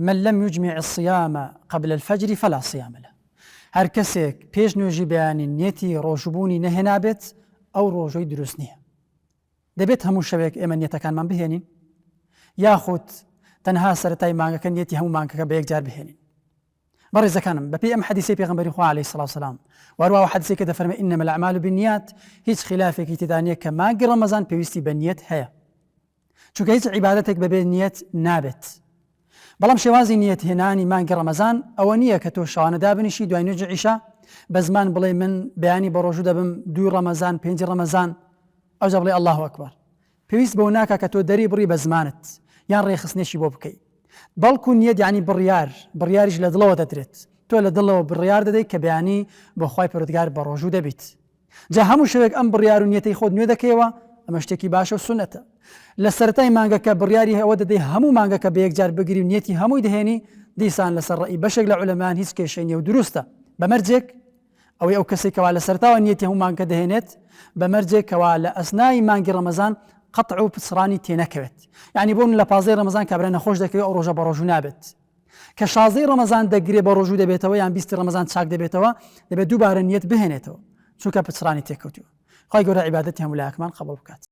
من لم يجمع الصيام قبل الفجر فلا صيام له. هر کەسێک پێش نوێژی بەیانی نیەتی ڕۆژبوونی نەهێنابێت ئەو ڕۆژەی دروست نییە. دەبێت هەموو شەوێک ئێمە نیەتەکانمان بهێنین یاخود تەنها سەرەتای مانگەکە نیەتی هەموو مانگەکە بە یەکجار بهێنین. بەڕێزەکانم بەپێی ئەم حەدیثەی پێغەمبەری خوا عەلەیهی سەڵاتو وسەلام وەروەها حەدیثێک کە دەفەرمێت ئینەمە الأعمال بالنیات هیچ خلافێکی تێدا نییە کە مانگی ڕەمەزان پێویستی بە نیەت هەیە، چونکە هیچ عیبادەتێک بەبێ نیەت نابێت. بەڵام شێوازی نیەت هێنانی مانگی ڕەمەزان ئەوە نییە کە تۆ شەوانە دابنیشی دوای نوێژی عیشا بە زمان بڵێ من بەیانی بە ڕۆژوو دەبم 2 ڕەمەزان 5 ڕەمەزان ئەوجا بڵێ الله ئەکبەر. پێویست بەو ناکە کە تۆ دەری بڕی بە زمانت یان ڕێخستنێکی بۆ بکەیت، بەڵکو نیەت یعنی بڕیاریش لە دڵەوە دەدرێت. تۆ لە دڵەوە بڕیار دەدەیت کە بەیانی بۆ خوای پەروەردگار بە ڕۆژوو دەبیت. جا هەموو شەوێک ئەم بڕیار و نیەتەی خۆت نوێ دەکەیەوە، ئەمە شتێکی باشە و سونەتە. لە سەرەتای مانگەکە بڕیاری ئەوە دەدەی هەموو مانگەکە بە یەکجار بگیری و نیەتی هەمووی دەهێنی، دیسان لەسەر ڕێی بەشێک لە عولەمان هیچ کێشەی نییە و دروستە. بەمەرجێک ئەوەی ئەو کەسێکەوە لە سەرەتاوە نیەتی هەموو مانگەکە دەهێنێت بەمەرجێکەوە لە ئەسنای مانگی ڕەمەزان قەطع و پچڕانی تێنەکەوێت. یعنی بۆن لە 15 ڕەمەزان کابرا نەخۆش دەکەوێت ئەو ڕۆژە بە ڕۆژوو نابێت. کە 16 ڕەمەزان دەگرێت بە ڕۆژوو دەبێتەوە یان 20 ڕەمەزان چاک دەبێتەوە دەبێت دووبارە نیەت بهێنێتەوە چونکە پچڕانی تێکەوتووە. خوای گەورە عیبادەتی هەموو لایەکمان قبوڵ بکات.